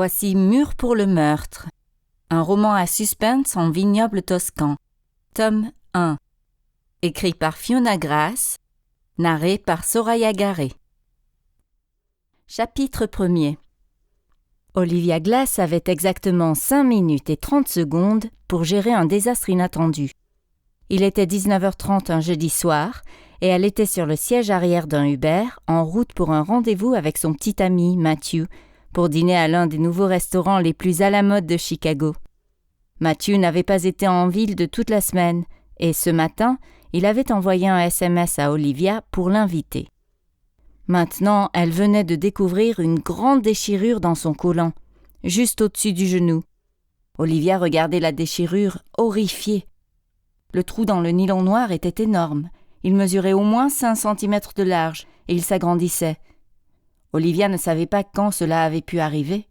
Voici Mûr pour le meurtre, un roman à suspense en vignoble toscan, tome 1, écrit par Fiona Grass, narré par Soraya Garé. Chapitre 1er. Olivia Glass avait exactement 5 minutes et 30 secondes pour gérer un désastre inattendu. Il était 19h30 un jeudi soir et elle était sur le siège arrière d'un Uber en route pour un rendez-vous avec son petit ami Matthew pour dîner à l'un des nouveaux restaurants les plus à la mode de Chicago. Matthew n'avait pas été en ville de toute la semaine et ce matin, il avait envoyé un SMS à Olivia pour l'inviter. Maintenant, elle venait de découvrir une grande déchirure dans son côlon, juste au-dessus du genou. Olivia regardait la déchirure, horrifiée. Le trou dans le nylon noir était énorme. Il mesurait au moins 5 cm de large et il s'agrandissait. Olivia ne savait pas quand cela avait pu arriver.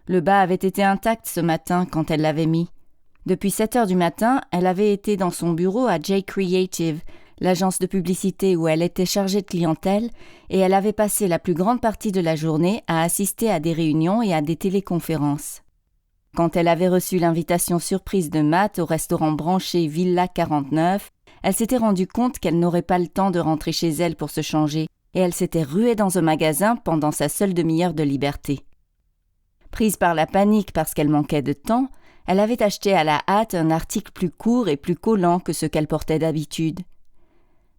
Le bas avait été intact ce matin quand elle l'avait mis. Depuis 7 heures du matin, elle avait été dans son bureau à J Creative, l'agence de publicité où elle était chargée de clientèle, et elle avait passé la plus grande partie de la journée à assister à des réunions et à des téléconférences. Quand elle avait reçu l'invitation surprise de Matt au restaurant branché Villa 49, elle s'était rendue compte qu'elle n'aurait pas le temps de rentrer chez elle pour se changer, et elle s'était ruée dans un magasin pendant sa seule demi-heure de liberté. Prise par la panique parce qu'elle manquait de temps, elle avait acheté à la hâte un article plus court et plus collant que ce qu'elle portait d'habitude.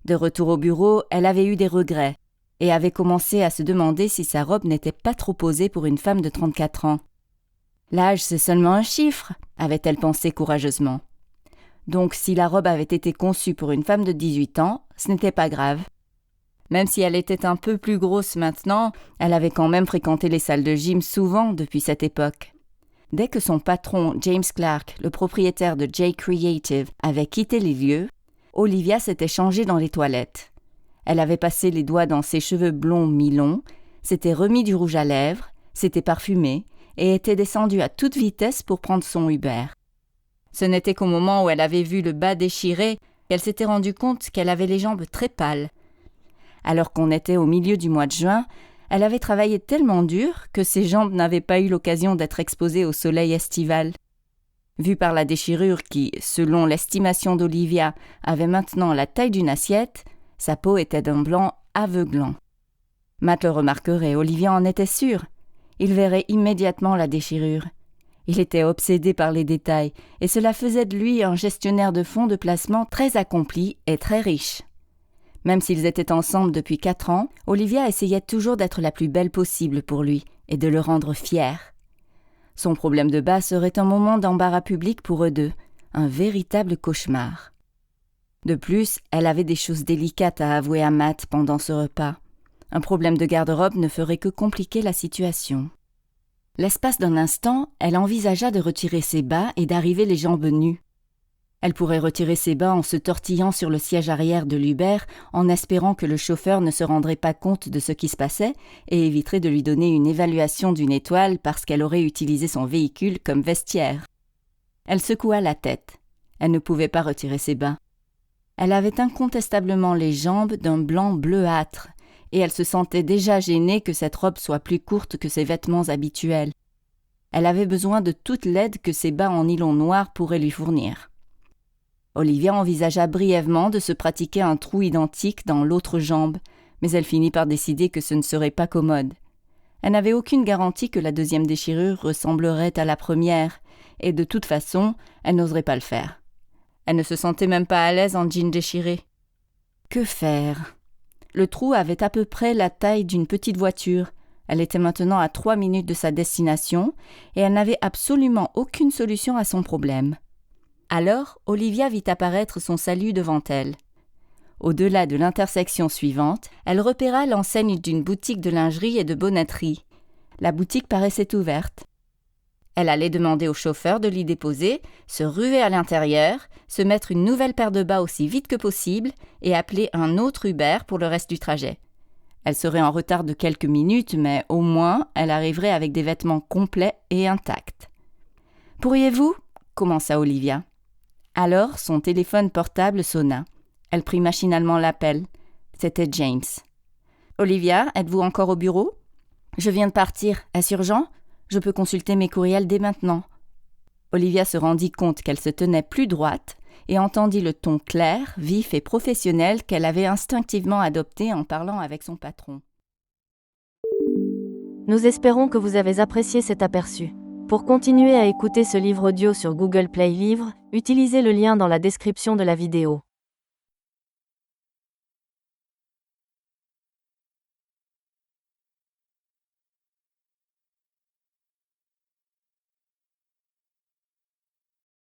De retour au bureau, elle avait eu des regrets et avait commencé à se demander si sa robe n'était pas trop posée pour une femme de 34 ans. L'âge, c'est seulement un chiffre, avait-elle pensé courageusement. Donc, si la robe avait été conçue pour une femme de 18 ans, ce n'était pas grave. Même si elle était un peu plus grosse maintenant, elle avait quand même fréquenté les salles de gym souvent depuis cette époque. Dès que son patron, James Clark, le propriétaire de J Creative, avait quitté les lieux, Olivia s'était changée dans les toilettes. Elle avait passé les doigts dans ses cheveux blonds mi-longs, s'était remis du rouge à lèvres, s'était parfumée et était descendue à toute vitesse pour prendre son Uber. Ce n'était qu'au moment où elle avait vu le bas déchiré qu'elle s'était rendue compte qu'elle avait les jambes très pâles. Alors qu'on était au milieu du mois de juin, elle avait travaillé tellement dur que ses jambes n'avaient pas eu l'occasion d'être exposées au soleil estival. Vue par la déchirure qui, selon l'estimation d'Olivia, avait maintenant la taille d'une assiette, sa peau était d'un blanc aveuglant. Matt le remarquerait, Olivia en était sûre. Il verrait immédiatement la déchirure. Il était obsédé par les détails, et cela faisait de lui un gestionnaire de fonds de placement très accompli et très riche. Même s'ils étaient ensemble depuis 4 ans, Olivia essayait toujours d'être la plus belle possible pour lui et de le rendre fier. Son problème de bas serait un moment d'embarras public pour eux deux, un véritable cauchemar. De plus, elle avait des choses délicates à avouer à Matt pendant ce repas. Un problème de garde-robe ne ferait que compliquer la situation. L'espace d'un instant, elle envisagea de retirer ses bas et d'arriver les jambes nues. Elle pourrait retirer ses bas en se tortillant sur le siège arrière de l'Uber en espérant que le chauffeur ne se rendrait pas compte de ce qui se passait et éviterait de lui donner une évaluation d'une étoile parce qu'elle aurait utilisé son véhicule comme vestiaire. Elle secoua la tête. Elle ne pouvait pas retirer ses bas. Elle avait incontestablement les jambes d'un blanc bleuâtre et elle se sentait déjà gênée que cette robe soit plus courte que ses vêtements habituels. Elle avait besoin de toute l'aide que ses bas en nylon noir pourraient lui fournir. Olivia envisagea brièvement de se pratiquer un trou identique dans l'autre jambe, mais elle finit par décider que ce ne serait pas commode. Elle n'avait aucune garantie que la deuxième déchirure ressemblerait à la première, et de toute façon, elle n'oserait pas le faire. Elle ne se sentait même pas à l'aise en jean déchiré. Que faire ? Le trou avait à peu près la taille d'une petite voiture. Elle était maintenant à 3 minutes de sa destination, et elle n'avait absolument aucune solution à son problème. Alors, Olivia vit apparaître son salut devant elle. Au-delà de l'intersection suivante, elle repéra l'enseigne d'une boutique de lingerie et de bonneterie. La boutique paraissait ouverte. Elle allait demander au chauffeur de l'y déposer, se ruer à l'intérieur, se mettre une nouvelle paire de bas aussi vite que possible et appeler un autre Uber pour le reste du trajet. Elle serait en retard de quelques minutes, mais au moins, elle arriverait avec des vêtements complets et intacts. « Pourriez-vous » commença Olivia. Alors, son téléphone portable sonna. Elle prit machinalement l'appel. C'était James. « Olivia, êtes-vous encore au bureau ? » « Je viens de partir. Est-ce urgent ? Je peux consulter mes courriels dès maintenant. » Olivia se rendit compte qu'elle se tenait plus droite et entendit le ton clair, vif et professionnel qu'elle avait instinctivement adopté en parlant avec son patron. Nous espérons que vous avez apprécié cet aperçu. Pour continuer à écouter ce livre audio sur Google Play Livres, utilisez le lien dans la description de la vidéo.